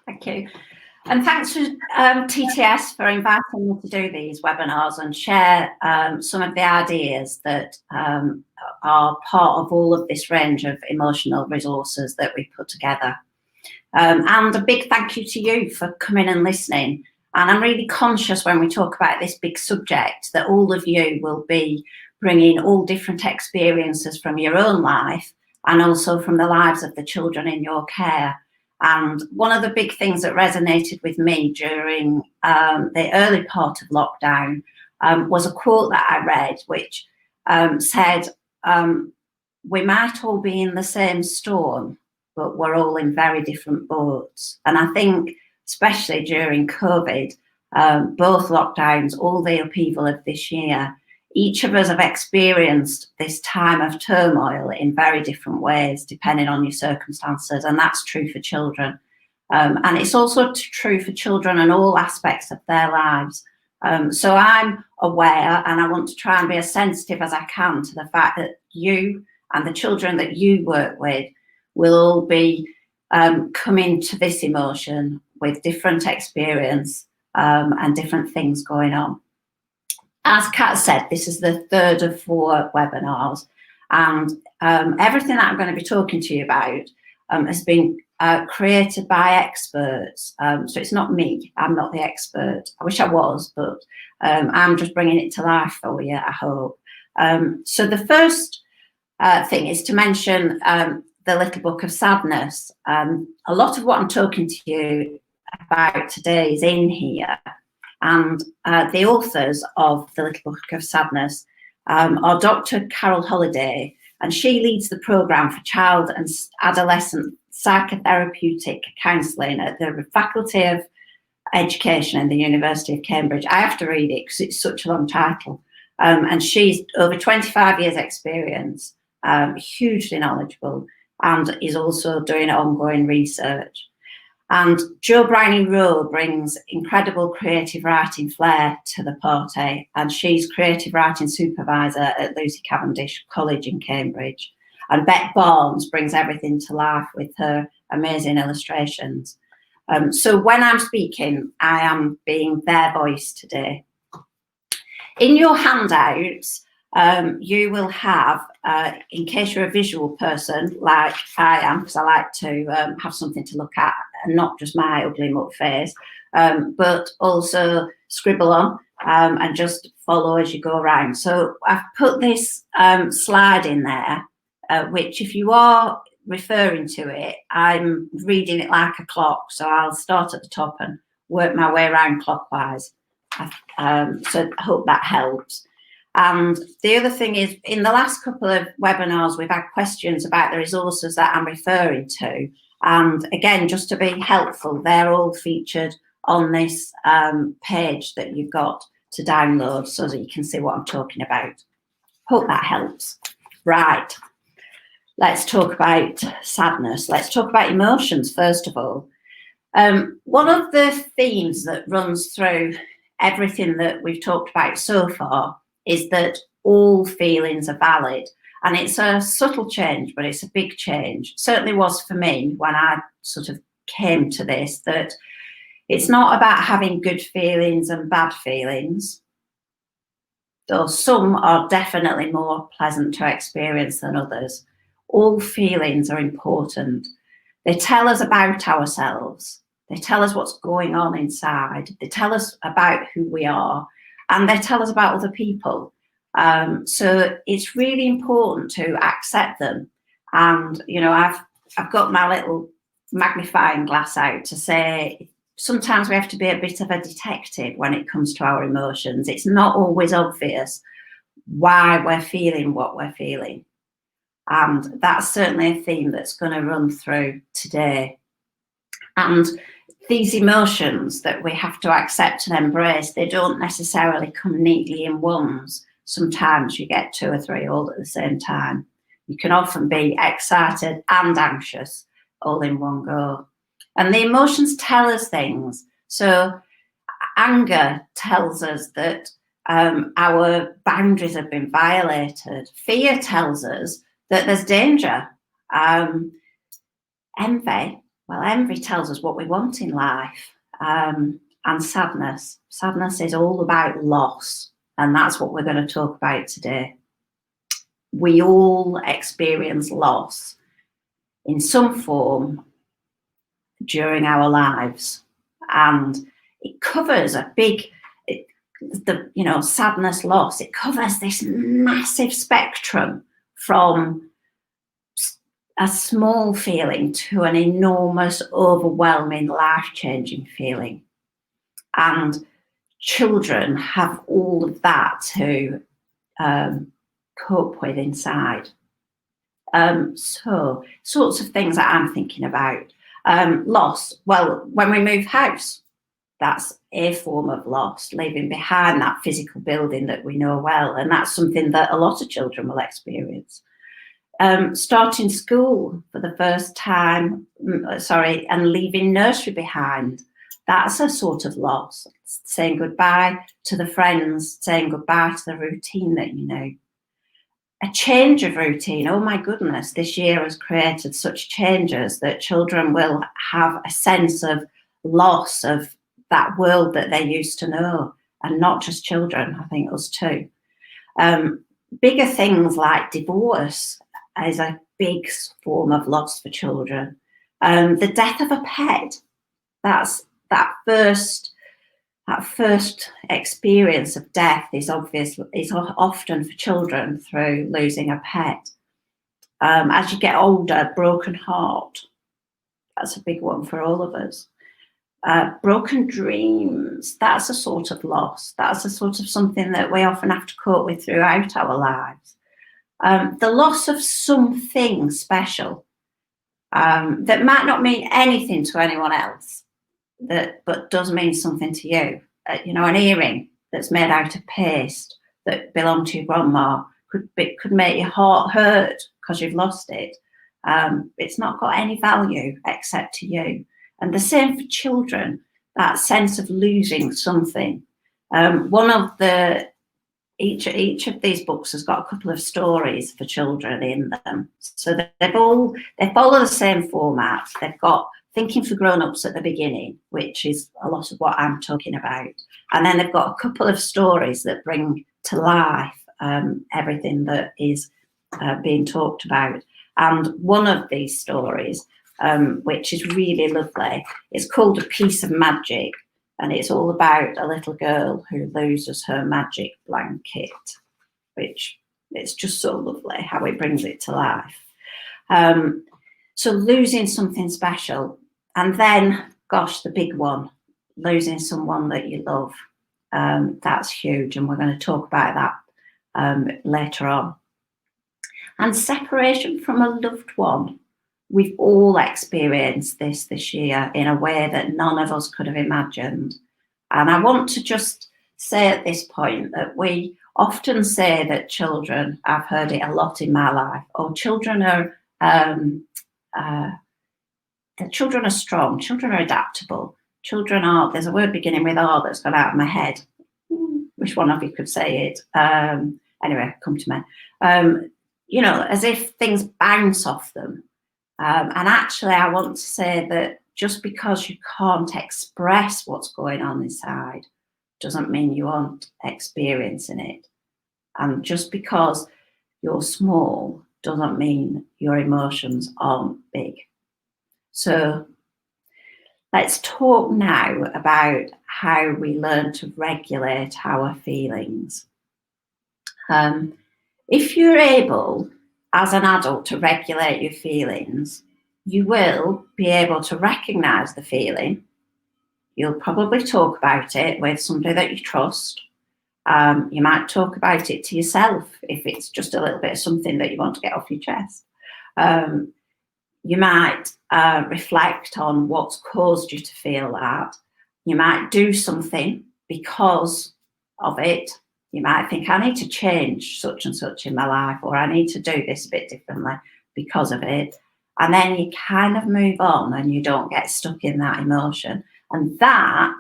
Thank you. And thanks to TTS for inviting me to do these webinars and share some of the ideas that are part of all of this range of emotional resources that we put together. And a big thank you to you for coming and listening. And I'm really conscious when we talk about this big subject that all of you will be bringing all different experiences from your own life and also from the lives of the children in your care. And one of the big things that resonated with me during the early part of lockdown was a quote that I read, which said, we might all be in the same storm, but we're all in very different boats. And I think, especially during COVID, both lockdowns, all the upheaval of this year, each of us have experienced this time of turmoil in very different ways, depending on your circumstances, and that's true for children. And it's also true for children in all aspects of their lives. So I'm aware, and I want to try and be as sensitive as I can to the fact that you and the children that you work with will all be coming to this emotion with different experience and different things going on. As Kat said, this is the third of 4 webinars, and everything that I'm going to be talking to you about has been created by experts. So it's not me, I'm not the expert. I wish I was, but I'm just bringing it to life for you, I hope. So the first thing is to mention the Little Book of Sadness. A lot of what I'm talking to you about today is in here. And the authors of the Little Book of Sadness are Dr. Carol Holliday, and she leads the programme for child and adolescent psychotherapeutic counselling at the Faculty of Education in the University of Cambridge. I have to read it because it's such a long title. And she's over 25 years experience, hugely knowledgeable, and is also doing ongoing research. And Jo Briney-Rowe brings incredible creative writing flair to the party, and she's creative writing supervisor at Lucy Cavendish College in Cambridge. And Beck Barnes brings everything to life with her amazing illustrations. So when I'm speaking, I am being their voice today. In your handouts, you will have, in case you're a visual person like I am, because I like to have something to look at and not just my ugly muck face, but also scribble on and just follow as you go around. So I've put this slide in there, which if you are referring to it, I'm reading it like a clock. So I'll start at the top and work my way around clockwise. So I hope that helps. And the other thing is, in the last couple of webinars, we've had questions about the resources that I'm referring to. And again, just to be helpful, they're all featured on this page that you've got to download so that you can see what I'm talking about. Hope that helps. Right, let's talk about sadness. Let's talk about emotions, first of all. One of the themes that runs through everything that we've talked about so far is that all feelings are valid. And it's a subtle change, but it's a big change. Certainly was for me when I sort of came to this, that it's not about having good feelings and bad feelings, though some are definitely more pleasant to experience than others. All feelings are important. They tell us about ourselves. They tell us what's going on inside. They tell us about who we are, and they tell us about other people. So it's really important to accept them. And, you know, I've got my little magnifying glass out to say sometimes we have to be a bit of a detective when it comes to our emotions. It's not always obvious why we're feeling what we're feeling. And that's certainly a theme that's going to run through today. And these emotions that we have to accept and embrace, they don't necessarily come neatly in ones. Sometimes you get 2 or 3 all at the same time. You can often be excited and anxious all in one go. And the emotions tell us things. So anger tells us that our boundaries have been violated. Fear tells us that there's danger. Envy Well, envy tells us what we want in life. And sadness. Sadness is all about loss. And that's what we're going to talk about today. We all experience loss in some form during our lives. And it covers a big, sadness, loss. It covers this massive spectrum from a small feeling to an enormous, overwhelming, life-changing feeling. And children have all of that to cope with inside. So, sorts of things that I'm thinking about. Loss. Well, when we move house, that's a form of loss, leaving behind that physical building that we know well. And that's something that a lot of children will experience. Starting school for the first time, and leaving nursery behind, that's a sort of loss. Saying goodbye to the friends, saying goodbye to the routine that you know. A change of routine. Oh my goodness, this year has created such changes that children will have a sense of loss of that world that they used to know, and not just children, I think us too. Bigger things like divorce is a big form of loss for children. The death of a pet, that's that first experience of death is often for children through losing a pet. As you get older, broken heart, that's a big one for all of us. Broken dreams, that's a sort of loss. That's a sort of something that we often have to cope with throughout our lives. The loss of something special that might not mean anything to anyone else, but does mean something to you. An earring that's made out of paste that belonged to your grandma could make your heart hurt because you've lost it. It's not got any value except to you. And the same for children, that sense of losing something. Each of these books has got a couple of stories for children in them. So they follow the same format. They've got thinking for grown-ups at the beginning, which is a lot of what I'm talking about. And then they've got a couple of stories that bring to life everything that is being talked about. And one of these stories, which is really lovely, is called A Piece of Magic. And it's all about a little girl who loses her magic blanket, which it's just so lovely how it brings it to life. So losing something special. And then, gosh, the big one, losing someone that you love. That's huge. And we're going to talk about that later on. And separation from a loved one. We've all experienced this year in a way that none of us could have imagined. And I want to just say at this point that we often say that children, I've heard it a lot in my life, children are strong, children are adaptable, children are, there's a word beginning with R that's gone out of my head. Which one of you could say it? Anyway, come to me. As if things bounce off them. And actually, I want to say that just because you can't express what's going on inside doesn't mean you aren't experiencing it. And just because you're small doesn't mean your emotions aren't big. So let's talk now about how we learn to regulate our feelings. If you're able, as an adult, to regulate your feelings, you will be able to recognize the feeling. You'll probably talk about it with somebody that you trust. You might talk about it to yourself if it's just a little bit of something that you want to get off your chest. You might reflect on what's caused you to feel that. You might do something because of it. You might think, I need to change such and such in my life, or I need to do this a bit differently because of it. And then you kind of move on and you don't get stuck in that emotion. And that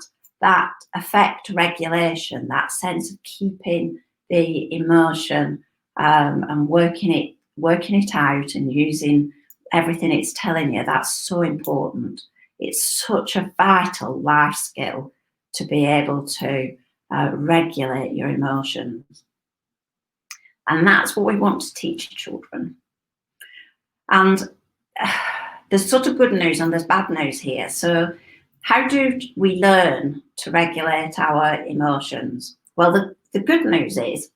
affect regulation, that sense of keeping the emotion and working it out and using everything it's telling you. That's so important. It's such a vital life skill to be able to regulate your emotions. And that's what we want to teach children. And there's sort of good news and there's bad news here. So how do we learn to regulate our emotions? Well, the good news is,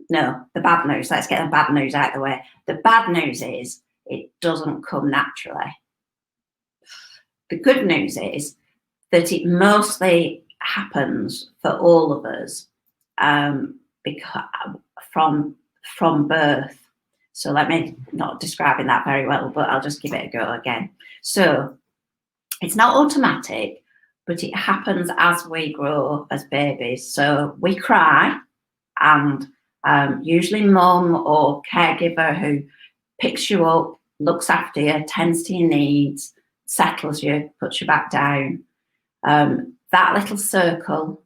no, the bad news, let's get the bad news out of the way. The bad news is it doesn't come naturally. The good news is that it mostly happens for all of us because from birth. So let me not describing that very well, but I'll just give it a go again. So it's not automatic, but it happens as we grow as babies. So we cry, and usually mum or caregiver who picks you up, looks after you, tends to your needs, settles you, puts you back down. That little circle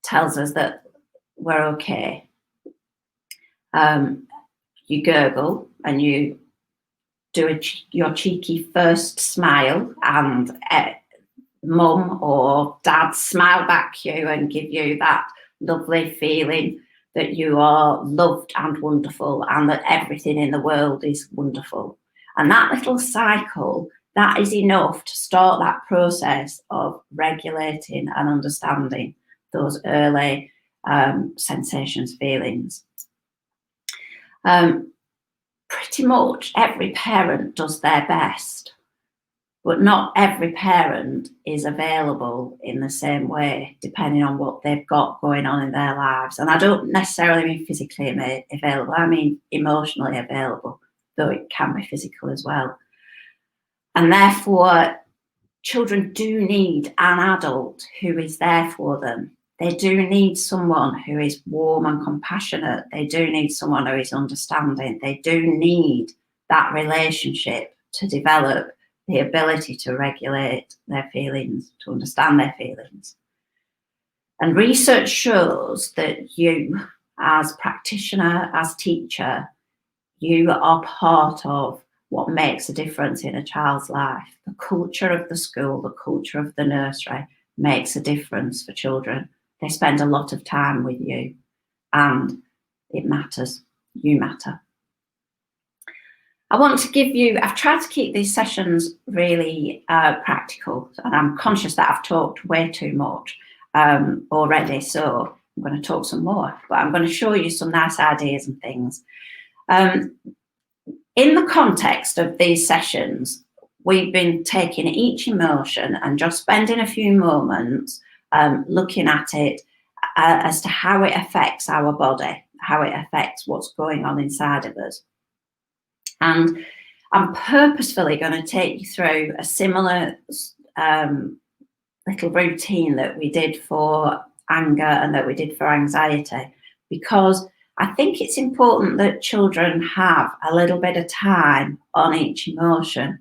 tells us that we're okay. You gurgle and you do your cheeky first smile, and mum or dad smile back at you and give you that lovely feeling that you are loved and wonderful and that everything in the world is wonderful. And that little cycle, that is enough to start that process of regulating and understanding those early sensations, feelings. Pretty much every parent does their best, but not every parent is available in the same way, depending on what they've got going on in their lives. And I don't necessarily mean physically available, I mean emotionally available, though it can be physical as well. And therefore, children do need an adult who is there for them. They do need someone who is warm and compassionate. They do need someone who is understanding. They do need that relationship to develop the ability to regulate their feelings, to understand their feelings. And research shows that you, as practitioner, as teacher, you are part of what makes a difference in a child's life. The culture of the school, the culture of the nursery makes a difference for children. They spend a lot of time with you, and it matters. You matter. I want to give you, I've tried to keep these sessions really practical, and I'm conscious that I've talked way too much already, so I'm going to talk some more, but I'm going to show you some nice ideas and things. In the context of these sessions, we've been taking each emotion and just spending a few moments looking at it as to how it affects our body, how it affects what's going on inside of us. And I'm purposefully going to take you through a similar little routine that we did for anger and that we did for anxiety, because I think it's important that children have a little bit of time on each emotion,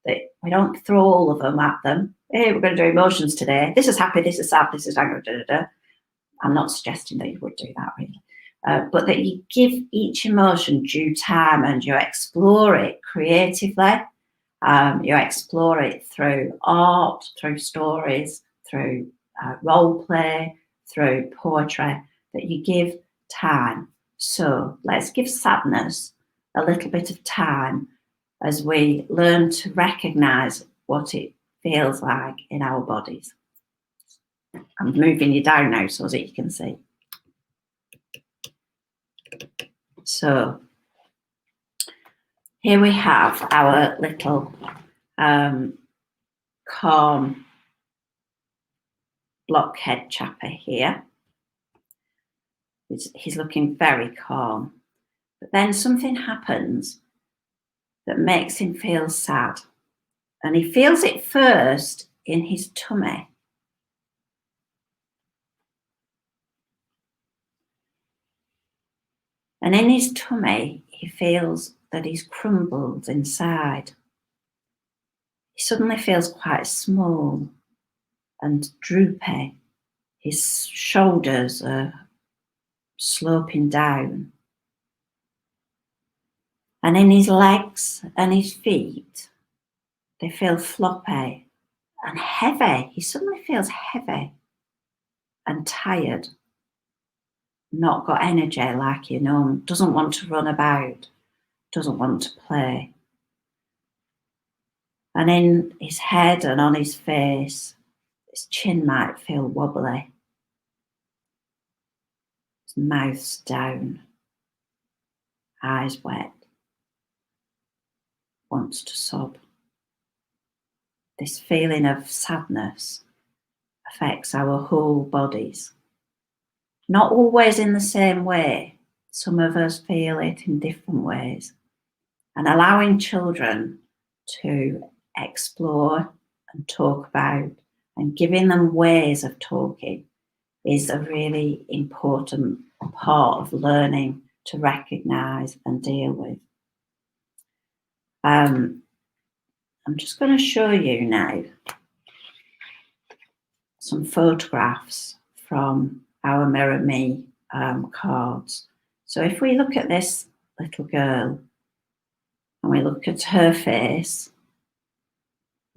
that we don't throw all of them at them. Hey, we're going to do emotions today. This is happy, this is sad, this is anger, da, da, da. I'm not suggesting that you would do that, really. But that you give each emotion due time and you explore it creatively. You explore it through art, through stories, through role play, through poetry, that you give time. So let's give sadness a little bit of time as we learn to recognise what it feels like in our bodies. I'm moving you down now so that you can see. So here we have our little calm blockhead chappy here. He's looking very calm. But then something happens that makes him feel sad. And he feels it first in his tummy. And in his tummy, he feels that he's crumbled inside. He suddenly feels quite small and droopy. His shoulders are sloping down. And in his legs and his feet, they feel floppy and heavy. He suddenly feels heavy and tired, not got energy like you know, doesn't want to run about, doesn't want to play. And in his head and on his face, his chin might feel wobbly. His mouth's down, eyes wet, wants to sob. This feeling of sadness affects our whole bodies. Not always in the same way. Some of us feel it in different ways. And allowing children to explore and talk about and giving them ways of talking is a really important part of learning to recognise and deal with. I'm just going to show you now some photographs from our Mirror Me cards. So if we look at this little girl and we look at her face,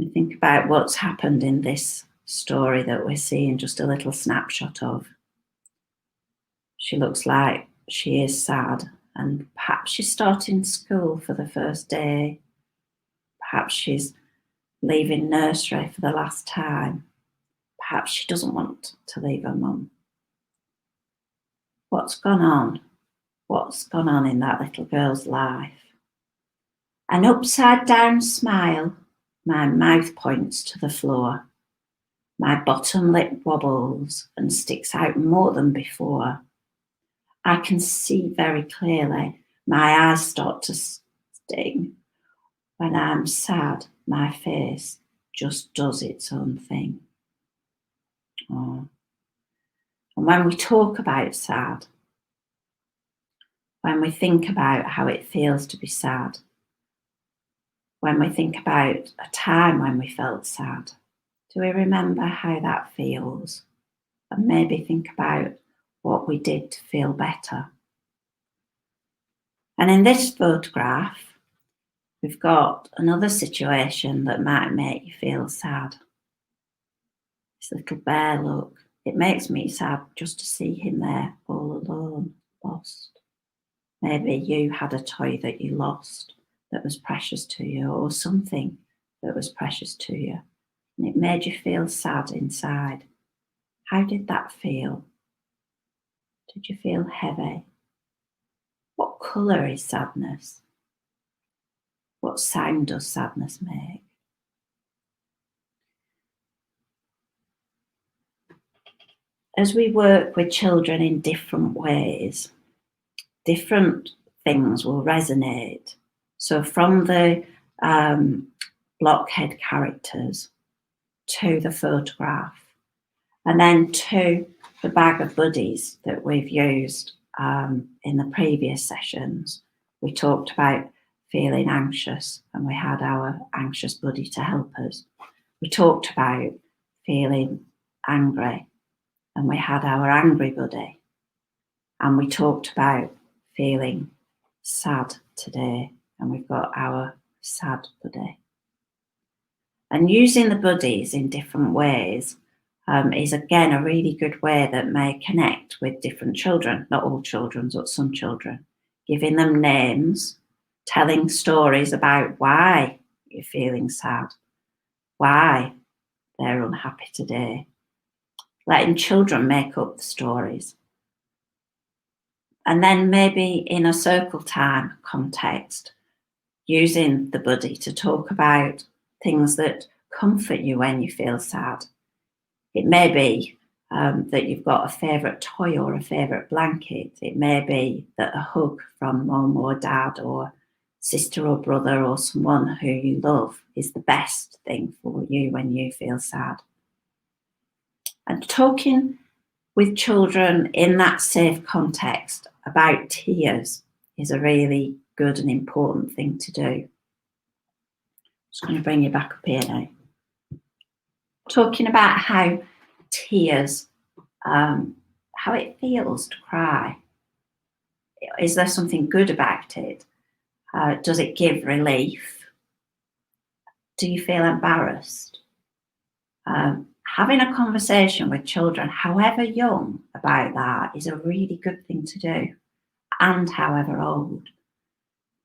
we think about what's happened in this story that we're seeing just a little snapshot of. She looks like she is sad, and perhaps she's starting school for the first day. Perhaps she's leaving nursery for the last time. Perhaps she doesn't want to leave her mum. What's gone on? What's gone on in that little girl's life? An upside down smile. My mouth points to the floor. My bottom lip wobbles and sticks out more than before. I can see very clearly. My eyes start to sting. When I'm sad, my face just does its own thing. Oh. And when we talk about sad, when we think about how it feels to be sad, when we think about a time when we felt sad, do we remember how that feels? And maybe think about what we did to feel better. And in this photograph, we've got another situation that might make you feel sad. This little bear, look. It makes me sad just to see him there, all alone, lost. Maybe you had a toy that you lost that was precious to you, or something that was precious to you, and it made you feel sad inside. How did that feel? Did you feel heavy? What colour is sadness? What sound does sadness make? As we work with children in different ways, different things will resonate. So from the blockhead characters to the photograph, and then to the bag of buddies that we've used in the previous sessions. We talked about feeling anxious, and we had our anxious buddy to help us. We talked about feeling angry, and we had our angry buddy. And we talked about feeling sad today, and we've got our sad buddy. And using the buddies in different ways is again a really good way that may connect with different children, not all children, but some children, giving them names, telling stories about why you're feeling sad, why they're unhappy today, letting children make up the stories. And then maybe in a circle time context, using the buddy to talk about things that comfort you when you feel sad. It may be that you've got a favourite toy or a favourite blanket. It may be that a hug from mum or dad or sister or brother or someone who you love is the best thing for you when you feel sad. And talking with children in that safe context about tears is a really good and important thing to do. I'm just going to bring you back up here now. Talking about how tears, how it feels to cry. Is there something good about it? Does it give relief? Do you feel embarrassed? Having a conversation with children, however young, about that is a really good thing to do, and however old.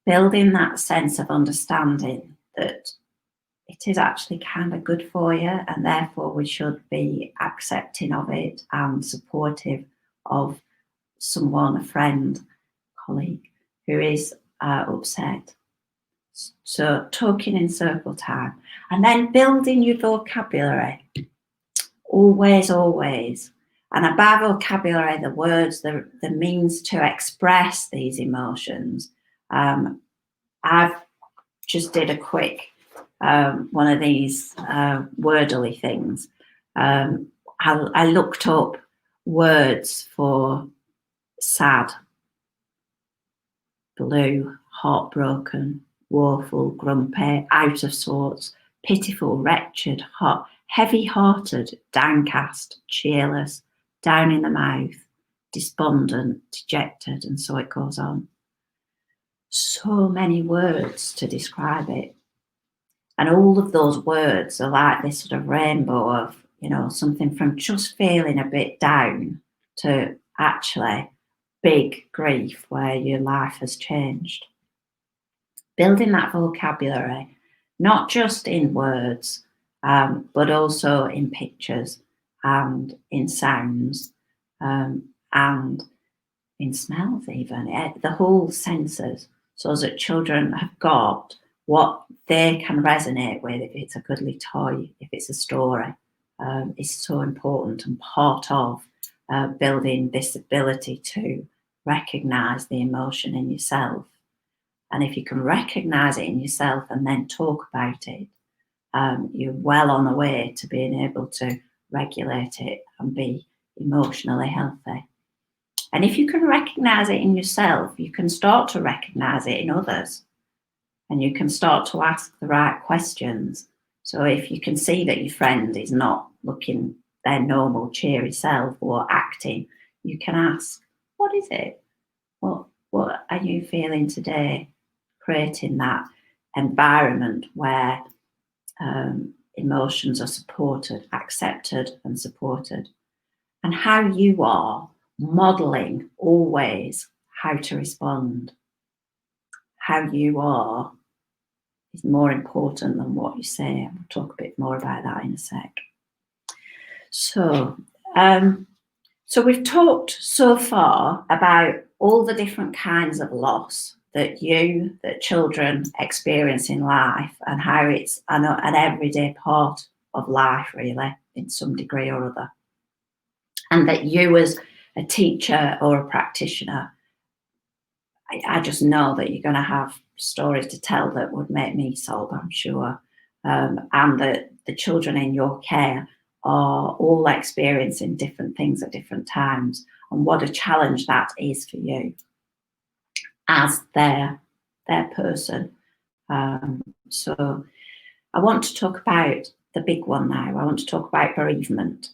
Building that sense of understanding that it is actually kind of good for you, and therefore we should be accepting of it and supportive of someone, a friend, colleague, who is upset. So talking in circle time, and then building your vocabulary. Always, always. And by vocabulary, the words, the means to express these emotions. I've just did a quick one of these wordly things. I looked up words for sad, blue, heartbroken, woeful, grumpy, out of sorts, pitiful, wretched, hot, heavy-hearted, downcast, cheerless, down in the mouth, despondent, dejected, and so it goes on. So many words to describe it. And all of those words are like this sort of rainbow of, something from just feeling a bit down to actually big grief where your life has changed. Building that vocabulary, not just in words, but also in pictures and in sounds and in smells even, the whole senses, so that children have got what they can resonate with. If it's a cuddly toy, if it's a story, is so important and part of building this ability to recognise the emotion in yourself. And if you can recognise it in yourself and then talk about it, you're well on the way to being able to regulate it and be emotionally healthy. And if you can recognise it in yourself, you can start to recognise it in others. And you can start to ask the right questions. So if you can see that your friend is not looking their normal cheery self or acting, you can ask, what is it? What are you feeling today? Creating that environment where emotions are supported, accepted and supported. And how you are modelling always how to respond. How you are is more important than what you say. We'll talk a bit more about that in a sec. So we've talked so far about all the different kinds of loss that children experience in life, and how it's an everyday part of life, really, in some degree or other. And that you, as a teacher or a practitioner, I just know that you're going to have stories to tell that would make me sob, I'm sure. And that the children in your care are all experiencing different things at different times, and what a challenge that is for you as their person. So I want to talk about the big one now. I want to talk about bereavement.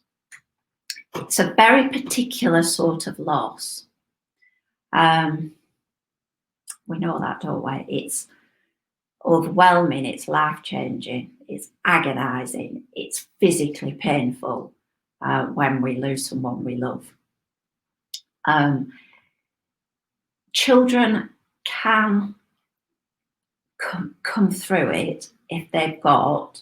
It's a very particular sort of loss. We know that, don't we? It's overwhelming, it's life-changing, it's agonising, it's physically painful when we lose someone we love. Children can come through it if they've got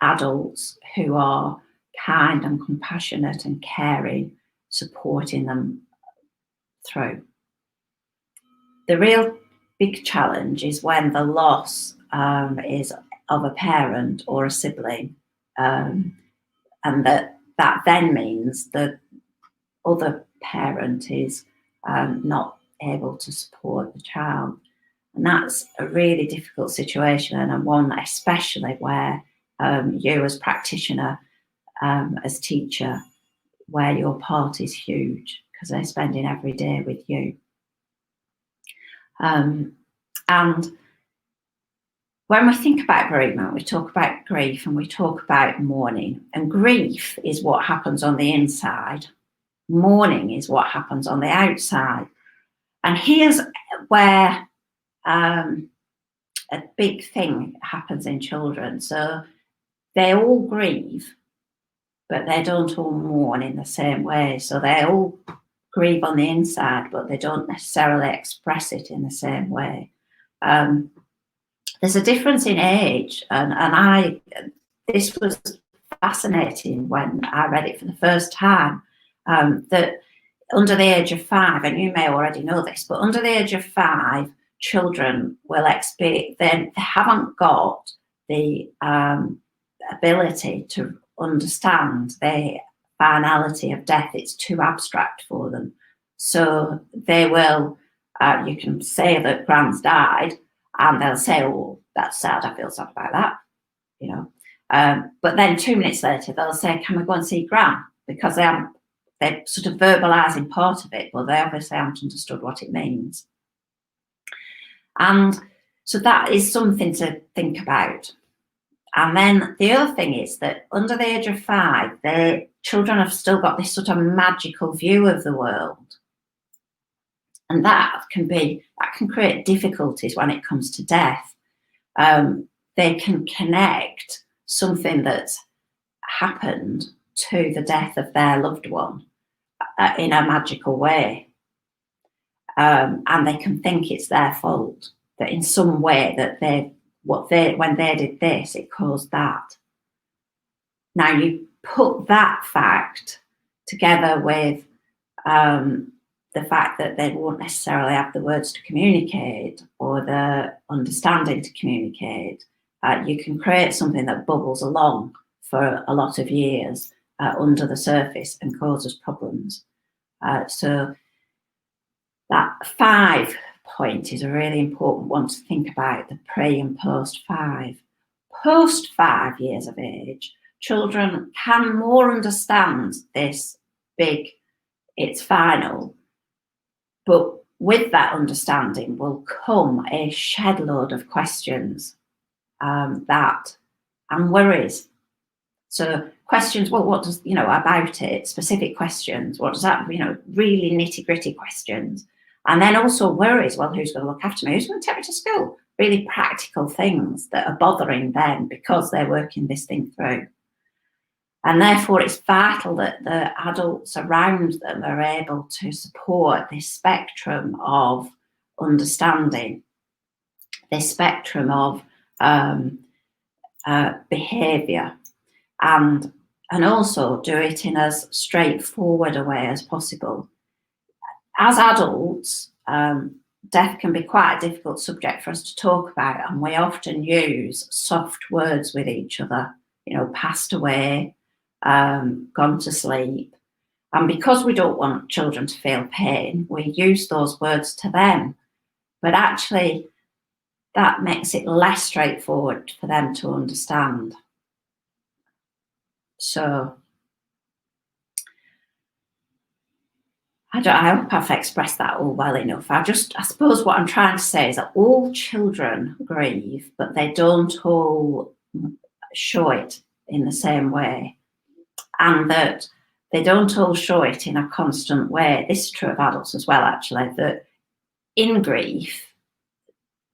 adults who are kind and compassionate and caring, supporting them through. The real big challenge is when the loss is of a parent or a sibling, and that then means that other parent is not able to support the child. And that's a really difficult situation, and one especially where you as practitioner, as teacher, where your part is huge because they're spending every day with you. And when we think about bereavement, we talk about grief and we talk about mourning. And grief is what happens on the inside. Mourning is what happens on the outside. And here's where a big thing happens in children. So they all grieve, but they don't all mourn in the same way. So they all grieve on the inside, but they don't necessarily express it in the same way. There's a difference in age, and this was fascinating when I read it for the first time, that under the age of 5, and you may already know this, but under the age of 5, children will expect, they haven't got the ability to understand the finality of death. It's too abstract for them. So they will, you can say that Gran's died, and they'll say, oh, that's sad, I feel sad about that, you know. But then 2 minutes later, they'll say, can we go and see Gran? Because they're sort of verbalising part of it, but they obviously haven't understood what it means. And so that is something to think about. And then the other thing is that under the age of 5, the children have still got this sort of magical view of the world. And that can create difficulties when it comes to death. They can connect something that's happened to the death of their loved one in a magical way. And they can think it's their fault, that in some way that when they did this, it caused that. Now you put that fact together with the fact that they won't necessarily have the words to communicate or the understanding to communicate, you can create something that bubbles along for a lot of years under the surface and causes problems. So that 5 point is a really important one to think about, the pre and post 5. Post 5 years of age, children can more understand this big, it's final, but with that understanding will come a shed load of questions and worries. So questions, well, what does, about it, specific questions, what does that, really nitty gritty questions. And then also worries, well, who's going to look after me? Who's going to take me to school? Really practical things that are bothering them because they're working this thing through. And therefore, it's vital that the adults around them are able to support this spectrum of understanding, this spectrum of behaviour, and also do it in as straightforward a way as possible. As adults, death can be quite a difficult subject for us to talk about, and we often use soft words with each other, passed away, gone to sleep. And because we don't want children to feel pain, we use those words to them. But actually, that makes it less straightforward for them to understand. So I hope I've expressed that all well enough. I suppose what I'm trying to say is that all children grieve, but they don't all show it in the same way. And that they don't all show it in a constant way. This is true of adults as well, actually, that in grief,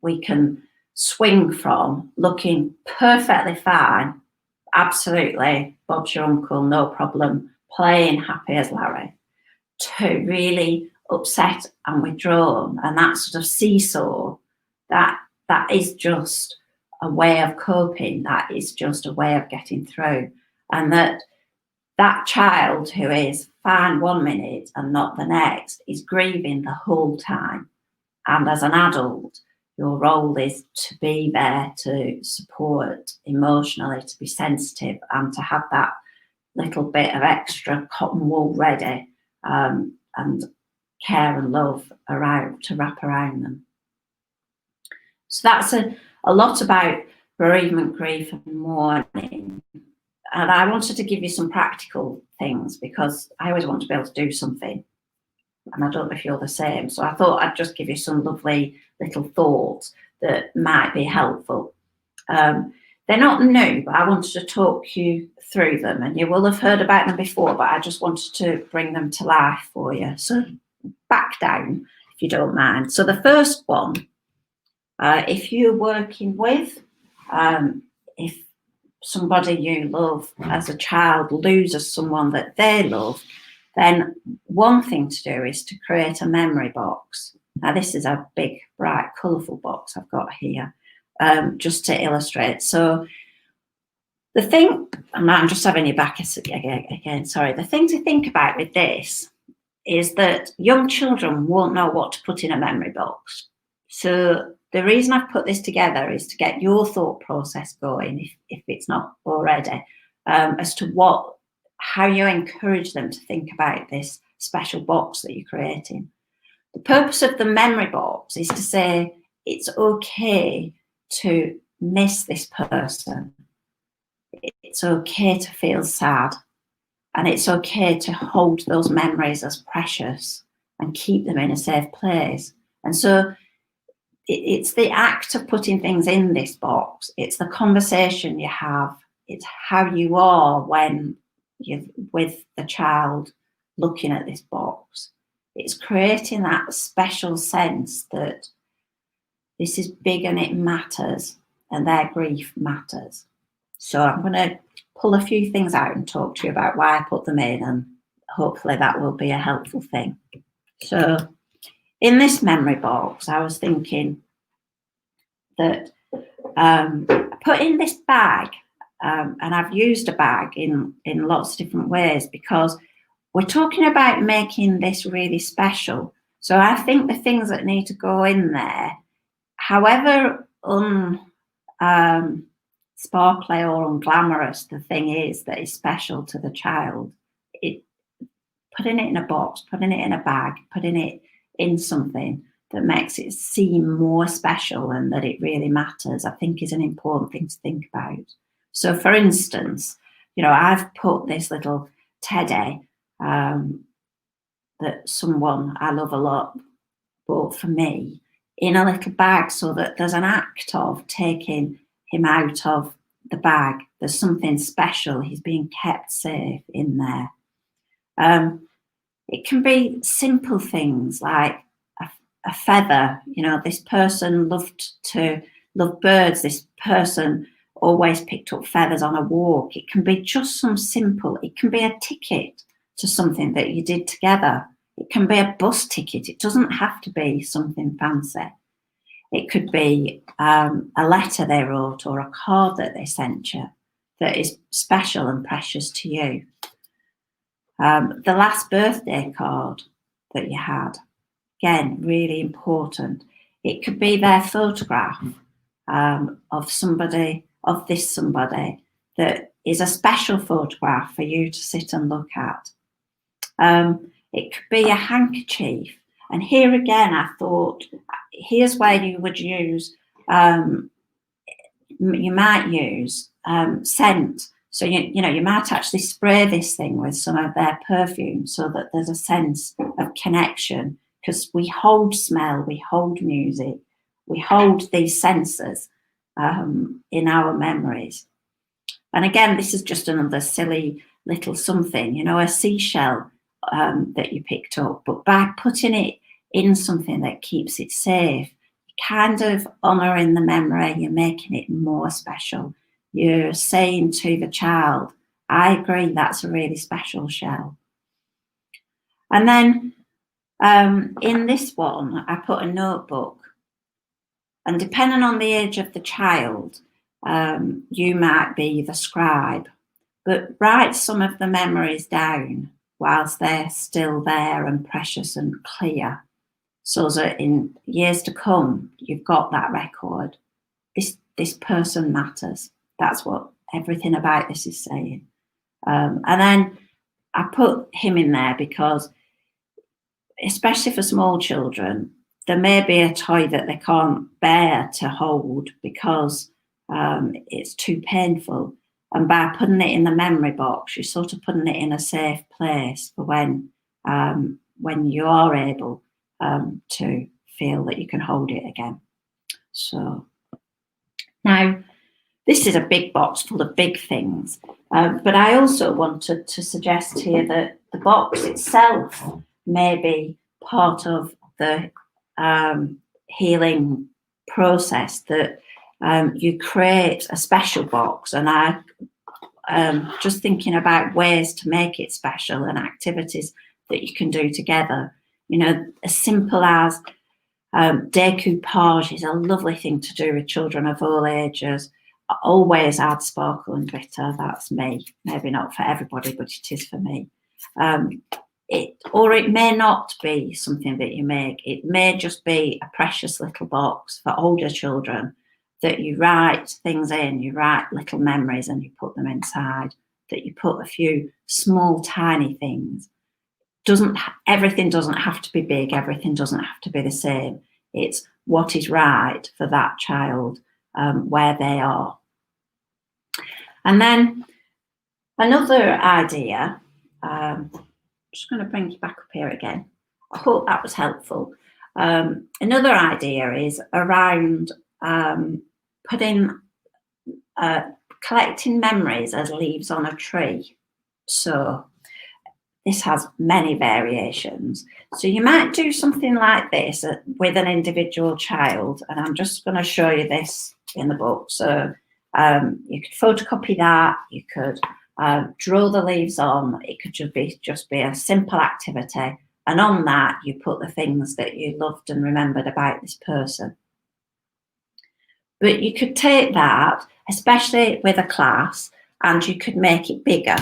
we can swing from looking perfectly fine, absolutely, Bob's your uncle, no problem, playing happy as Larry, to really upset and withdrawn. And that sort of seesaw, that is just a way of coping, that is just a way of getting through. And that child who is fine 1 minute and not the next is grieving the whole time. And as an adult, your role is to be there to support emotionally, to be sensitive, and to have that little bit of extra cotton wool ready, and care and love around to wrap around them. So that's a lot about bereavement, grief, and mourning. And I wanted to give you some practical things because I always want to be able to do something. And I don't know if you're the same. So I thought I'd just give you some lovely little thoughts that might be helpful. They're not new, but I wanted to talk you through them. And you will have heard about them before, but I just wanted to bring them to life for you. So back down, if you don't mind. So the first one If you're working with, if somebody you love as a child loses someone that they love, then one thing to do is to create a memory box. Now, this is a big, bright, colourful box I've got here, just to illustrate. So the thing, I'm just having you back again, sorry. The thing to think about with this is that young children won't know what to put in a memory box. So the reason I've put this together is to get your thought process going, if it's not already, as to how you encourage them to think about this special box that you're creating. The purpose of the memory box is to say it's okay to miss this person. It's okay to feel sad. And it's okay to hold those memories as precious and keep them in a safe place. And so it's the act of putting things in this box. It's the conversation you have. It's how you are when you're with the child looking at this box. It's creating that special sense that this is big and it matters, and their grief matters. So I'm going to pull a few things out and talk to you about why I put them in, and hopefully that will be a helpful thing. So in this memory box, I was thinking that put in this bag, and I've used a bag in lots of different ways because we're talking about making this really special. So I think the things that need to go in there, however sparkly or unglamorous the thing is that is special to the child, putting it in a box, putting it in a bag, putting it in something that makes it seem more special and that it really matters, I think is an important thing to think about. So for instance, I've put this little teddy that someone I love a lot bought for me in a little bag, so that there's an act of taking him out of the bag. There's something special. He's being kept safe in there. It can be simple things like a feather. This person loved birds. This person always picked up feathers on a walk. It can be just some simple. It can be a ticket to something that you did together. It can be a bus ticket. It doesn't have to be something fancy. It could be a letter they wrote or a card that they sent you that is special and precious to you. The last birthday card that you had, again, really important. It could be their photograph of this somebody that is a special photograph for you to sit and look at. It could be a handkerchief. And here again, I thought, here's where you would use, you might use scent. So, you might actually spray this thing with some of their perfume so that there's a sense of connection, because we hold smell, we hold music, we hold these senses in our memories. And again, this is just another silly little something, a seashell that you picked up, but by putting it in something that keeps it safe, kind of honouring the memory, you're making it more special. You're saying to the child, I agree, that's a really special shell. And then in this one, I put a notebook. And depending on the age of the child, you might be the scribe, but write some of the memories down whilst they're still there and precious and clear, so that in years to come, you've got that record. This person matters. That's what everything about this is saying. And then I put him in there because, especially for small children, there may be a toy that they can't bear to hold because it's too painful. And by putting it in the memory box, you're sort of putting it in a safe place for when you are able to feel that you can hold it again. So now, this is a big box full of big things, but I also wanted to suggest here that the box itself may be part of the healing process that you create a special box, and I just thinking about ways to make it special and activities that you can do together. You know, as simple as decoupage is a lovely thing to do with children of all ages. I always add sparkle and glitter. That's me. Maybe not for everybody, but it is for me. It may not be something that you make. It may just be a precious little box for older children that you write things in. You write little memories and you put them inside. That you put a few small, tiny things. Everything doesn't have to be big. Everything doesn't have to be the same. It's what is right for that child where they are. And then another idea. I'm just going to bring you back up here again. I hope that was helpful. Another idea is around collecting memories as leaves on a tree. So this has many variations. So you might do something like this with an individual child, and I'm just going to show you this in the book. So you could photocopy that, you could draw the leaves on. It could just be a simple activity, and on that you put the things that you loved and remembered about this person. But you could take that, especially with a class, and you could make it bigger.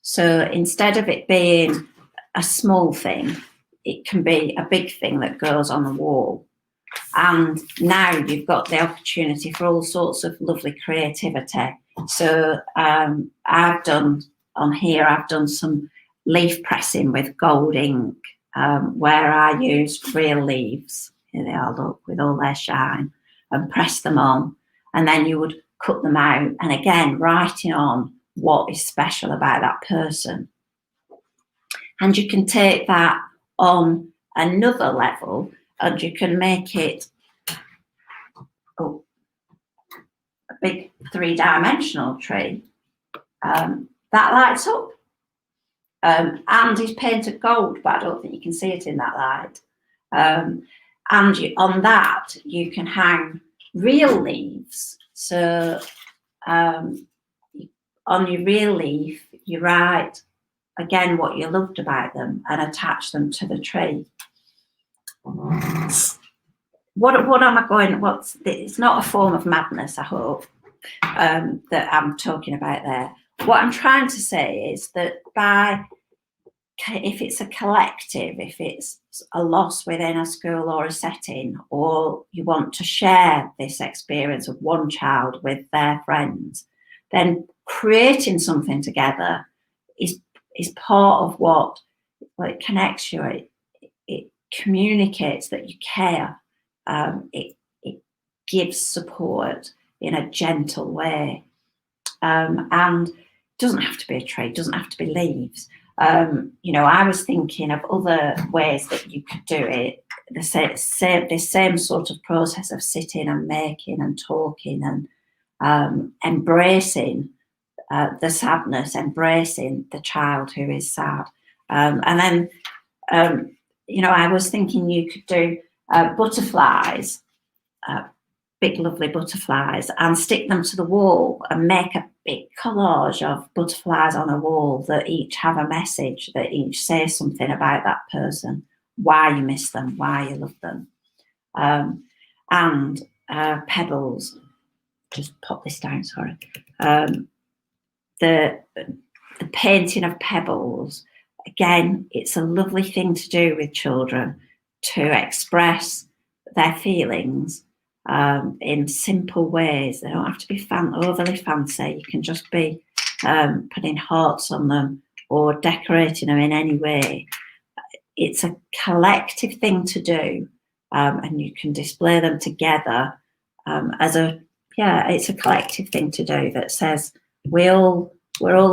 So instead of it being a small thing, it can be a big thing that goes on the wall. And now you've got the opportunity for all sorts of lovely creativity. So I've done some leaf pressing with gold ink, where I used real leaves. Here they are, look, with all their shine, and press them on. And then you would cut them out, and again, writing on what is special about that person. And you can take that on another level, and you can make it a big 3-dimensional tree that lights up and is painted gold, but I don't think you can see it in that light. And on that you can hang real leaves. So on your real leaf, you write again what you loved about them and attach them to the tree. What am I going? It's not a form of madness, I hope, that I'm talking about there. What I'm trying to say is that if it's a collective, if it's a loss within a school or a setting, or you want to share this experience of one child with their friends, then creating something together is part of what it connects you. It communicates that you care. It gives support in a gentle way, and it doesn't have to be a tree. It doesn't have to be leaves. I was thinking of other ways that you could do it. The same sort of process of sitting and making and talking and embracing the sadness, embracing the child who is sad. And then, I was thinking you could do butterflies, big lovely butterflies, and stick them to the wall and make a big collage of butterflies on a wall that each have a message, that each say something about that person, why you miss them, why you love them. And pebbles, just pop this down, sorry. The painting of pebbles, again, it's a lovely thing to do with children, to express their feelings in simple ways. They don't have to be overly fancy. You can just be putting hearts on them or decorating them in any way. It's a collective thing to do, and you can display them together it's a collective thing to do that says we're all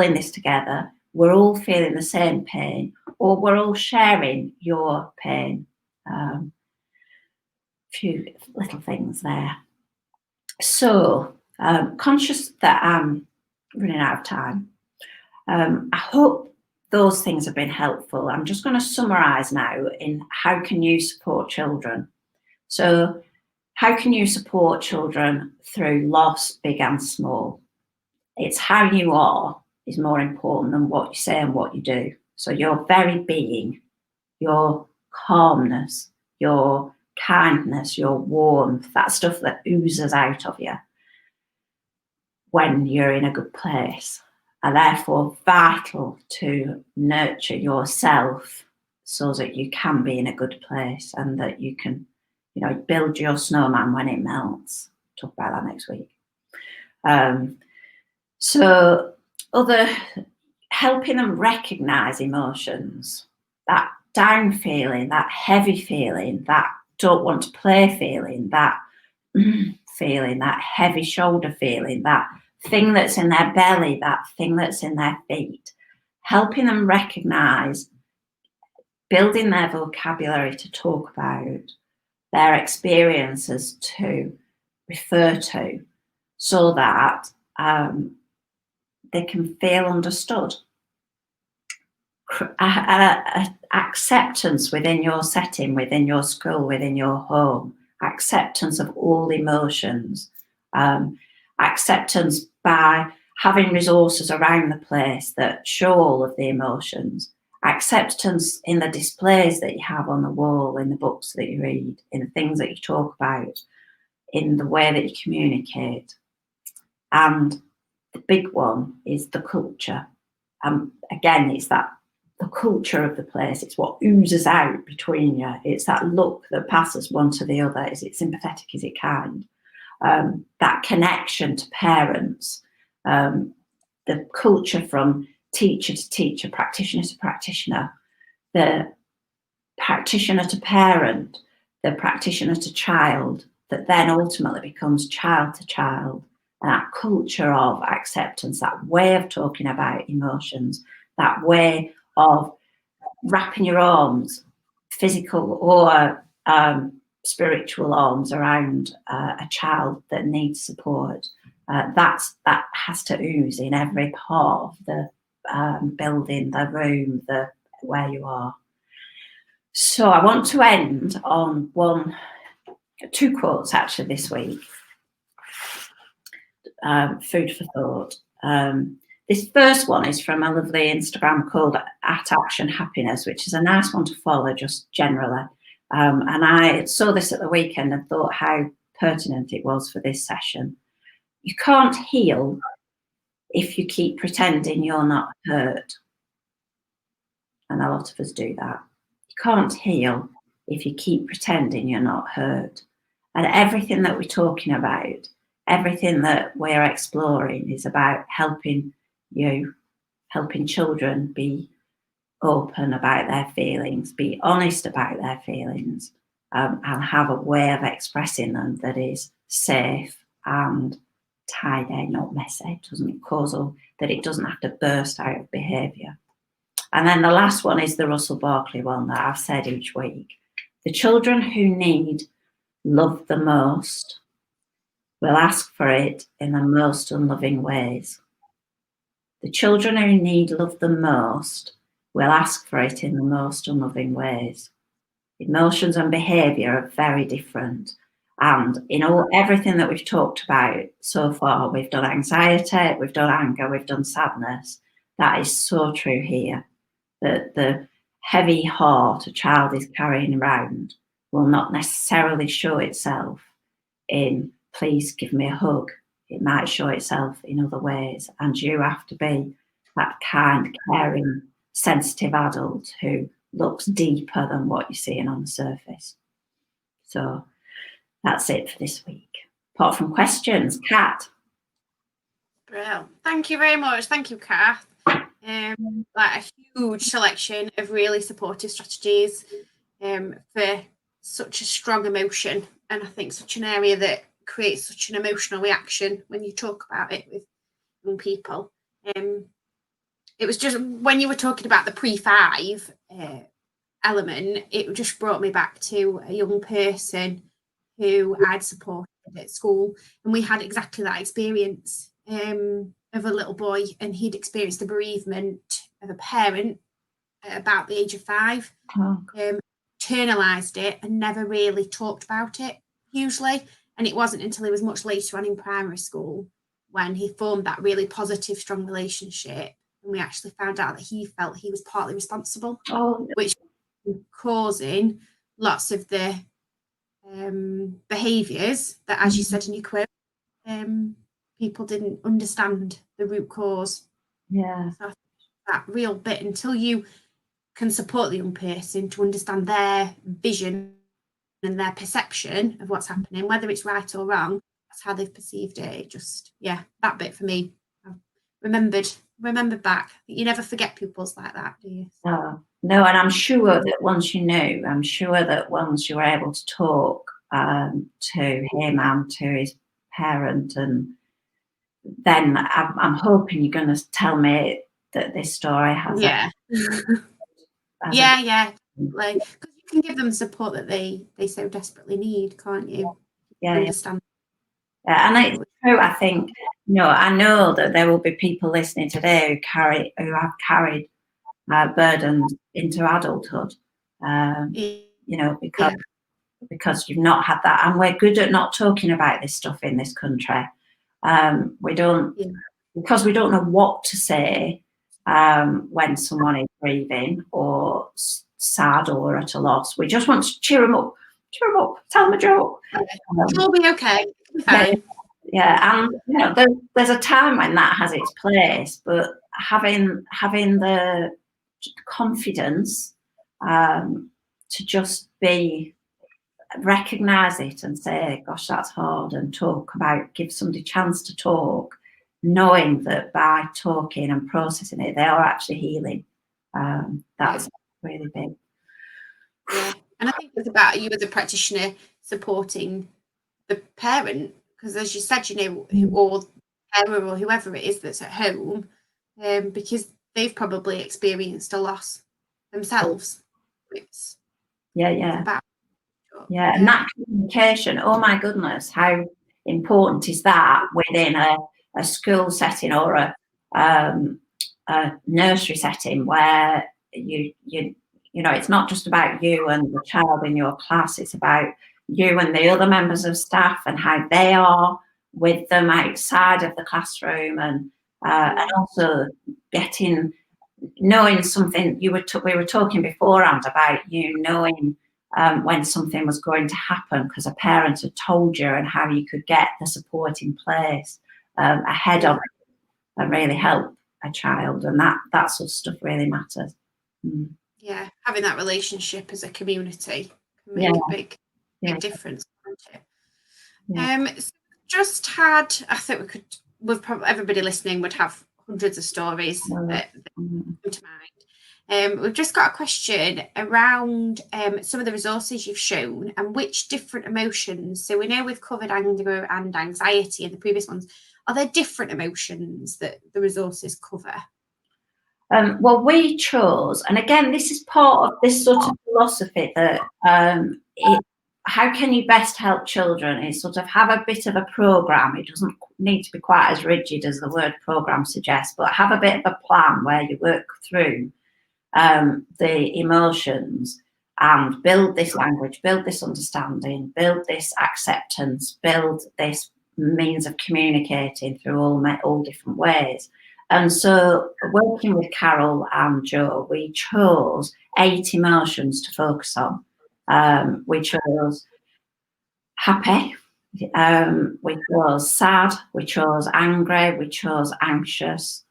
in this together. We're all feeling the same pain, or we're all sharing your pain. Few little things there. So, conscious that I'm running out of time, I hope those things have been helpful. I'm just going to summarise now in how can you support children. So, how can you support children through loss, big and small? It's how you are is more important than what you say and what you do. So your very being, your calmness, your kindness, your warmth, that stuff that oozes out of you when you're in a good place, are therefore vital to nurture yourself so that you can be in a good place and that you can, build your snowman when it melts. Talk about that next week. So helping them recognize emotions, that down feeling, that heavy feeling, that don't want to play feeling, that feeling, that heavy shoulder feeling, that thing that's in their belly, that thing that's in their feet, helping them recognize, building their vocabulary to talk about, their experiences to refer to, so that they can feel understood. Acceptance within your setting, within your school, within your home, acceptance of all emotions, acceptance by having resources around the place that show all of the emotions, acceptance in the displays that you have on the wall, in the books that you read, in the things that you talk about, in the way that you communicate. And the big one is the culture. Again, it's the culture of the place. It's what oozes out between you. It's that look that passes one to the other. Is it sympathetic? Is it kind? That connection to parents, the culture from teacher to teacher, practitioner to practitioner, the practitioner to parent, the practitioner to child, that then ultimately becomes child to child. And that culture of acceptance, that way of talking about emotions, that way of wrapping your arms, physical or spiritual arms, around a child that needs support. That has to ooze in every part of the building, the room, where you are. So I want to end on two quotes actually this week. Food for thought. This first one is from a lovely Instagram called @ActionHappiness, which is a nice one to follow just generally. And I saw this at the weekend and thought how pertinent it was for this session. You can't heal if you keep pretending you're not hurt. And a lot of us do that. You can't heal if you keep pretending you're not hurt. And everything that we're talking about, everything that we're exploring is about helping children be open about their feelings, be honest about their feelings, and have a way of expressing them that is safe and tidy, not messy, that it doesn't have to burst out of behaviour. And then the last one is the Russell Barkley one that I've said each week. The children who need love the most will ask for it in the most unloving ways. The children who need love the most will ask for it in the most unloving ways. Emotions and behaviour are very different. And in everything that we've talked about so far, we've done anxiety, we've done anger, we've done sadness. That is so true here. That the heavy heart a child is carrying around will not necessarily show itself in please give me a hug. It might show itself in other ways, and you have to be that kind, caring, sensitive adult who looks deeper than what you're seeing on the surface. So that's it for this week. Apart from questions, Kat. Brilliant. Thank you very much. Thank you, Kath. Like a huge selection of really supportive strategies for such a strong emotion, and I think such an area that creates such an emotional reaction when you talk about it with young people. It was just when you were talking about the pre-5 element, it just brought me back to a young person who I'd supported at school, and we had exactly that experience of a little boy, and he'd experienced the bereavement of a parent at about the age of 5, internalized it and never really talked about it. hugely. And it wasn't until he was much later on in primary school when he formed that really positive, strong relationship. And we actually found out that he felt he was partly responsible, which was causing lots of the behaviours that, as you said in your quote, people didn't understand the root cause. Yeah. So that real bit, until you can support the young person to understand their vision and their perception of what's happening, whether it's right or wrong, that's how they've perceived it. It just, that bit for me, I've remembered back. You never forget pupils like that, do you? No, and I'm sure that once you were able to talk to him and to his parent, and then I'm hoping you're going to tell me that this story has yeah, like, because you can give them the support that they so desperately need, can't you? Understand. Yeah, and it's true. I think, I know that there will be people listening today who have carried burdens into adulthood. Because you've not had that, and we're good at not talking about this stuff in this country. We don't, because we don't know what to say when someone is grieving or sad or at a loss. We just want to cheer them up, tell them a joke. It'll be okay. Fine. Yeah, and there's a time when that has its place, but having the confidence to just recognise it and say, gosh, that's hard, and give somebody a chance to talk, knowing that by talking and processing it, they are actually healing. That's really big. Yeah, and I think it's about you as a practitioner supporting the parent, because as you said, or parent or whoever it is that's at home, because they've probably experienced a loss themselves. And that communication, oh my goodness, how important is that within a school setting or a nursery setting, where you it's not just about you and the child in your class, it's about you and the other members of staff and how they are with them outside of the classroom, and also knowing something. We were talking beforehand about knowing when something was going to happen because a parent had told you, and how you could get the support in place ahead of it and really help a child, and that sort of stuff really matters. Yeah, having that relationship as a community can make a big difference, can't it? So just had, I think everybody listening would have hundreds of stories that come to mind. We've just got a question around some of the resources you've shown and which different emotions. So we know we've covered anger and anxiety in the previous ones. Are there different emotions that the resources cover? Well, we chose, and again, this is part of this sort of philosophy that how can you best help children is sort of have a bit of a program. It doesn't need to be quite as rigid as the word program suggests, but have a bit of a plan where you work through the emotions and build this language, build this understanding, build this acceptance, build this means of communicating through all different ways. And so, working with Carol and Jo, we chose 8 emotions to focus on. We chose happy, we chose sad, we chose angry, we chose anxious,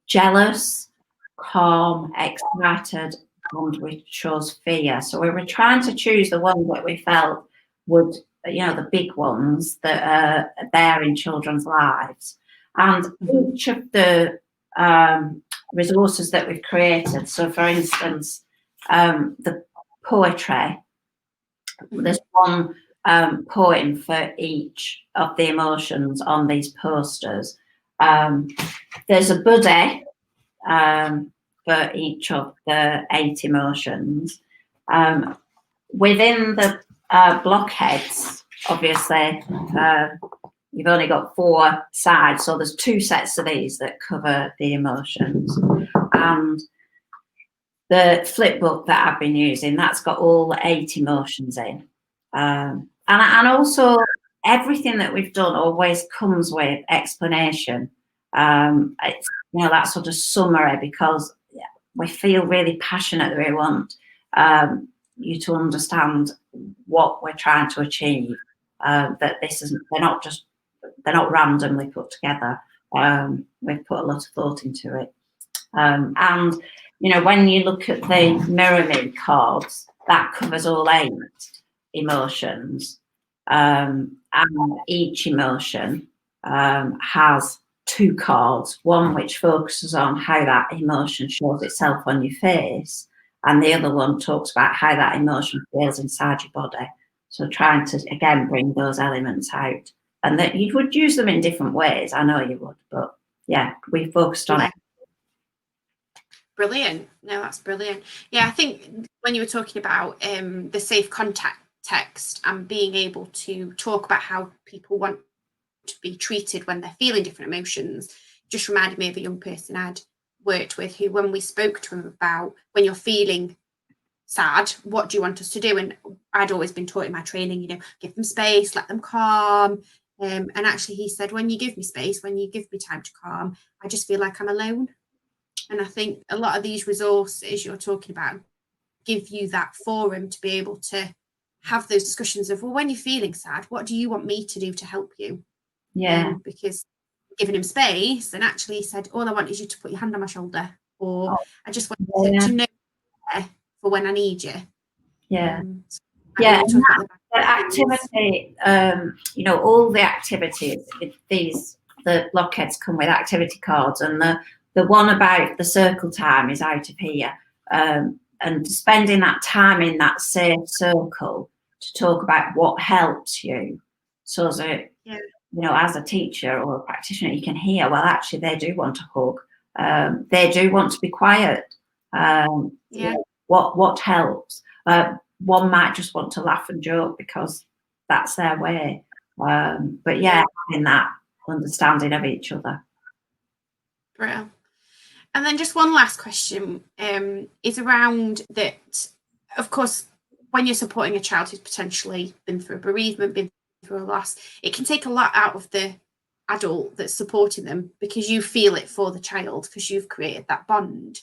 jealous, calm, excited, and we chose fear. So we were trying to choose the ones that we felt would, the big ones that are there in children's lives. And each of the resources that we've created, so for instance, the poetry, there's one poem for each of the emotions on these posters. There's a buddy for each of the 8 emotions. Within the blockheads, obviously, you've only got 4 sides, so there's 2 sets of these that cover the emotions. And the flip book that I've been using, that's got all 8 emotions in. And also, everything that we've done always comes with explanation. It's, that sort of summary, because we feel really passionate that we want you to understand what we're trying to achieve. That this isn't, they're not randomly put together. We've put a lot of thought into it. And, when you look at the mirror me cards, that covers all 8 emotions. And each emotion has 2 cards, one which focuses on how that emotion shows itself on your face, and the other one talks about how that emotion feels inside your body. So trying to, again, bring those elements out. And that you would use them in different ways, I know you would, but yeah, we focused on it. Brilliant. No, that's brilliant. Yeah, I think when you were talking about the safe context and being able to talk about how people want to be treated when they're feeling different emotions, just reminded me of a young person I'd worked with who, when we spoke to him about, when you're feeling sad, what do you want us to do? And I'd always been taught in my training, give them space, let them calm. And actually he said, when you give me space, when you give me time to calm, I just feel like I'm alone. And I think a lot of these resources you're talking about give you that forum to be able to have those discussions of, well, when you're feeling sad, what do you want me to do to help you? Yeah. Because giving him space, and actually he said, all I want is you to put your hand on my shoulder, or I just want to know for when I need you. Yeah. The activity, all the activities, the blockheads come with activity cards, and the one about the circle time is out of here. And spending that time in that safe circle to talk about what helps you, so that, as a teacher or a practitioner, you can hear, well, actually, they do want a hug. They do want to be quiet. What helps? One might just want to laugh and joke because that's their way. But having that understanding of each other. Brilliant. And then just one last question is around that, of course, when you're supporting a child who's potentially been through a bereavement, been through a loss, it can take a lot out of the adult that's supporting them, because you feel it for the child because you've created that bond.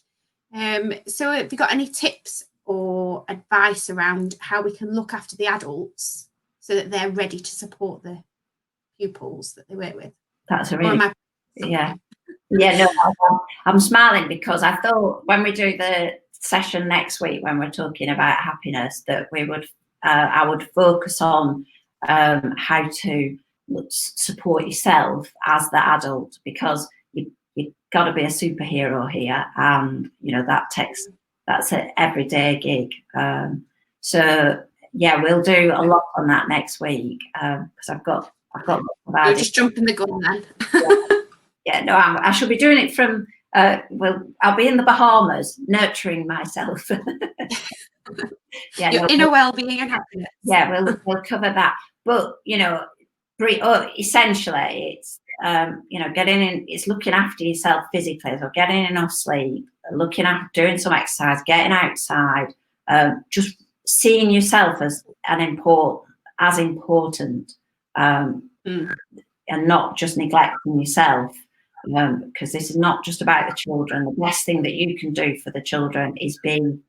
So have you got any tips or advice around how we can look after the adults so that they're ready to support the pupils that they work with? That's a really, I'm smiling because I thought when we do the session next week, when we're talking about happiness, that I would focus on how to support yourself as the adult, because you've got to be a superhero here, and that's an everyday gig. So we'll do a lot on that next week, because I've got. You're just jumping the gun then. I shall be doing it from. I'll be in the Bahamas nurturing myself. Your inner well-being and happiness. We'll cover that. But essentially, it's getting in. It's looking after yourself physically, so getting enough sleep, doing some exercise, getting outside, just seeing yourself as important, and not just neglecting yourself. Because this is not just about the children. The best thing that you can do for the children is being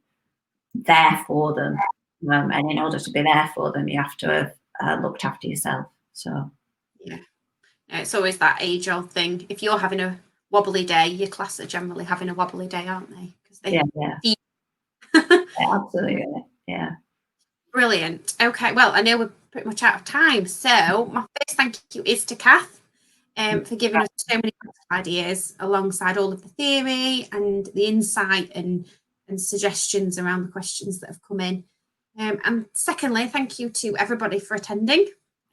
there for them. And in order to be there for them, you have to have looked after yourself. So, it's always that age-old thing. If you're having a wobbly day, your class are generally having a wobbly day, aren't they? Because they absolutely. Yeah. Brilliant. Okay, well, I know we're pretty much out of time. So my first thank you is to Kath for giving us so many ideas alongside all of the theory and the insight and suggestions around the questions that have come in. And secondly, thank you to everybody for attending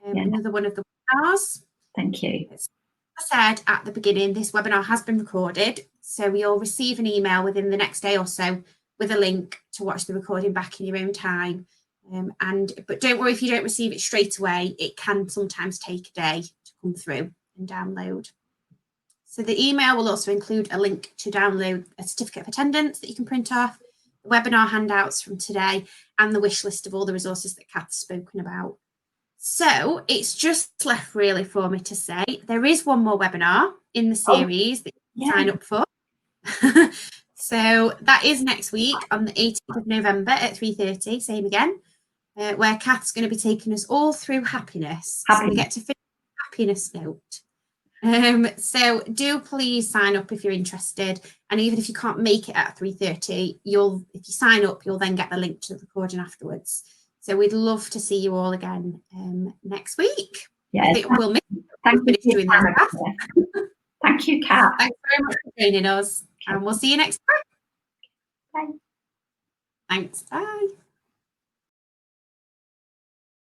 another one of the webinars. Thank you. As I said at the beginning, this webinar has been recorded, so you'll receive an email within the next day or so with a link to watch the recording back in your own time. But don't worry if you don't receive it straight away. It can sometimes take a day to come through and download. So the email will also include a link to download a certificate of attendance that you can print off, the webinar handouts from today, and the wish list of all the resources that Kath's spoken about. So it's just left really for me to say there is one more webinar in the series that you can sign up for. So that is next week on the 18th of November at 3:30, same again, where Kath's going to be taking us all through happiness. So we get to finish the happiness note. So do please sign up if you're interested. And even if you can't make it at 3:30, if you sign up, you'll then get the link to the recording afterwards. So we'd love to see you all again next week. Yeah, we'll miss you. Thank you, Thank you, Kath. Thanks very much for joining us, and we'll see you next time. Bye. Thanks. Bye.